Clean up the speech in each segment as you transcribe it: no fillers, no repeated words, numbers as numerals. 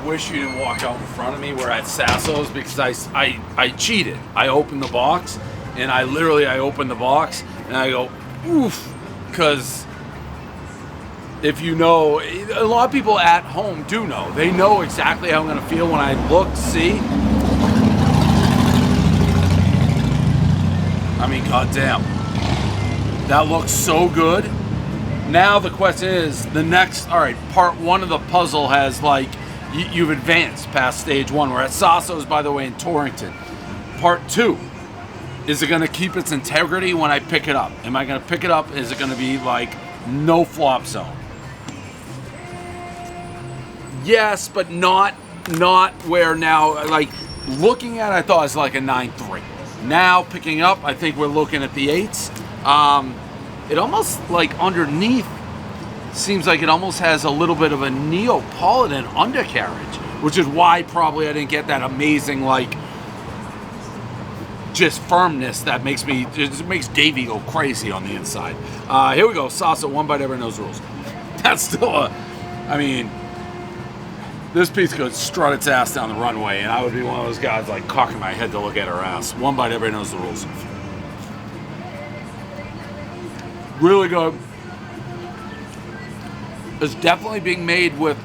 wish you didn't walk out in front of me. We're at Sasso's because I cheated. I opened the box, and I opened the box, and I go, oof, because if you know, a lot of people at home do know. They know exactly how I'm going to feel when I look, see. I mean, goddamn. That looks so good. Now the question is, the next, all right, part one of the puzzle has like, you've advanced past stage one. We're at Sasso's, by the way, in Torrington. Part two, is it going to keep its integrity when I pick it up? Am I going to pick it up? Is it going to be like no flop zone? Yes, but not where now, like looking at it, I thought it was like a 9-3. Now picking up, I think we're looking at the 8s. It almost like underneath seems like it almost has a little bit of a Neapolitan undercarriage, which is why probably I didn't get that amazing like just firmness that makes Davey go crazy on the inside. Here we go, Sasso, one bite, everyone knows the rules. That's still this piece could strut its ass down the runway, and I would be one of those guys like cocking my head to look at her ass. One bite, everybody knows the rules. Really good. It's definitely being made with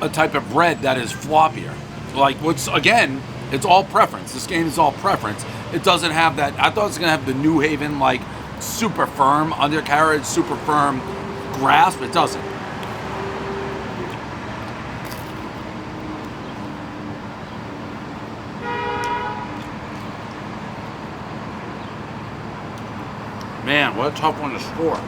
a type of bread that is floppier. Like, again, it's all preference. This game is all preference. It doesn't have that. I thought it was going to have the New Haven, like, super firm undercarriage, super firm grasp. It doesn't. Man, what a tough one to score.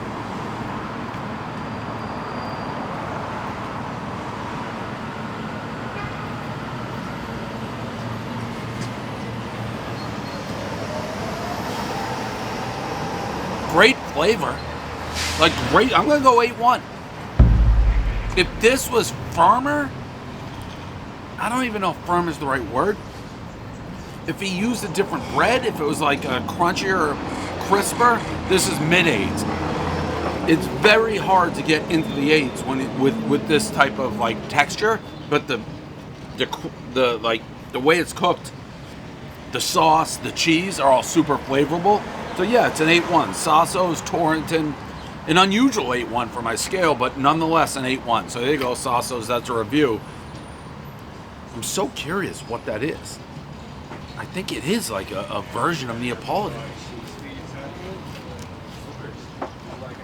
Great flavor. Like, great. I'm going to go 8-1. If this was firmer, I don't even know if firm is the right word. If he used a different bread, if it was like a crunchier, crisper, this is mid-8s. It's very hard to get into the 8s when with this type of like texture, but the way it's cooked, the sauce, the cheese are all super flavorful. So yeah, it's an 8-1. Sasso's, Torrington, an unusual 8-1 for my scale, but nonetheless an 8-1. So there you go, Sasso's. That's a review. I'm so curious what that is. I think it is like a version of Neapolitan.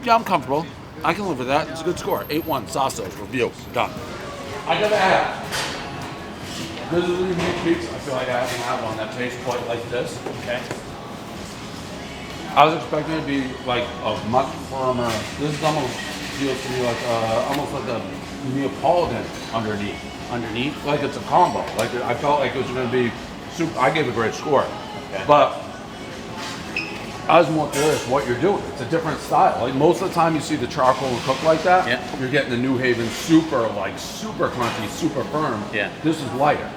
Yeah, I'm comfortable. I can live with that. It's a good score. 8-1, Sasso's review. Done. I gotta add, this is a unique pizza. I feel like I haven't had one that tastes quite like this. Okay. I was expecting it to be like a much firmer. This is almost feels to me like almost like a Neapolitan underneath. Like it's a combo. Like I felt like it was going to be super. I gave a great score, okay. But I was more curious what you're doing. It's a different style. Like most of the time you see the charcoal and cook like that, yeah. You're getting the New Haven super crunchy, super firm. Yeah. This is lighter.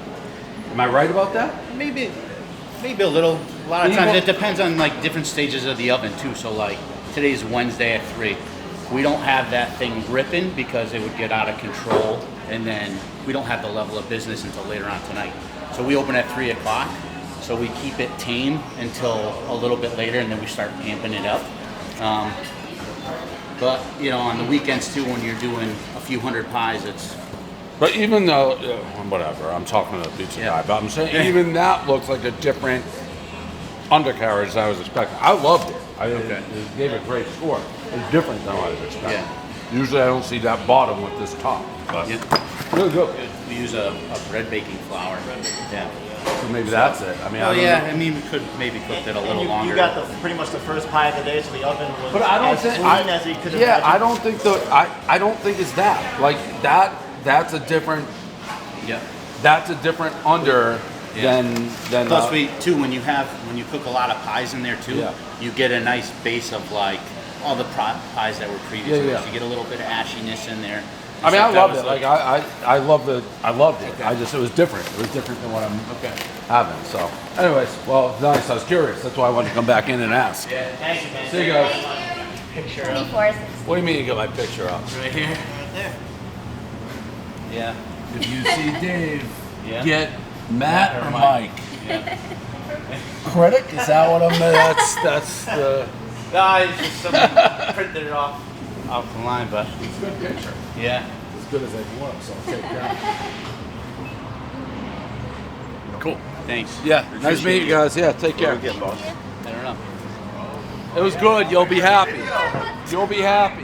Am I right about that? Maybe a little. A lot of times it depends on like different stages of the oven too. So like today's Wednesday at 3. We don't have that thing ripping because it would get out of control, and then we don't have the level of business until later on tonight. So we open at 3 o'clock. So we keep it tame until a little bit later, and then we start amping it up. But you know, on the weekends too, when you're doing a few hundred pies, it's. But even though, whatever, I'm talking to the pizza guy, but I'm saying even that looks like a different undercarriage than I was expecting. I loved it. It gave a great score. It's different than what I was expecting. Yeah. Usually I don't see that bottom with this top, but really good. We use a bread baking flour. Yeah. So maybe that's it. I mean, I mean, we could maybe cook it a little longer. You got pretty much the first pie of the day, so the oven was but I don't as think, clean as you could imagine. Yeah, I don't think I don't think it's that. Like that. That's a different. Yeah. That's a different under than. Plus, when you cook a lot of pies in there too, you get a nice base of like all the pies that were previously. You get a little bit of ashiness in there. I mean, I loved it. Like I loved it. Okay. It was different. It was different than what I'm having. So, anyways, well, nice. I was curious. That's why I wanted to come back in and ask. Yeah, thank you, man. See you guys. Picture up. 24. What do you mean you get my picture up? Right here. Right there. Yeah. if you see Dave, Yeah. get Matt or Mike. Yeah. Critic? Is that what I'm? That's the. No, it's just somebody printed it off the line, but It's a good picture. yeah. As good as they can look, so I'll take that. Cool. Thanks. Yeah, nice meeting you guys. Yeah, take care. I don't know. It was good. You'll be happy. You'll be happy.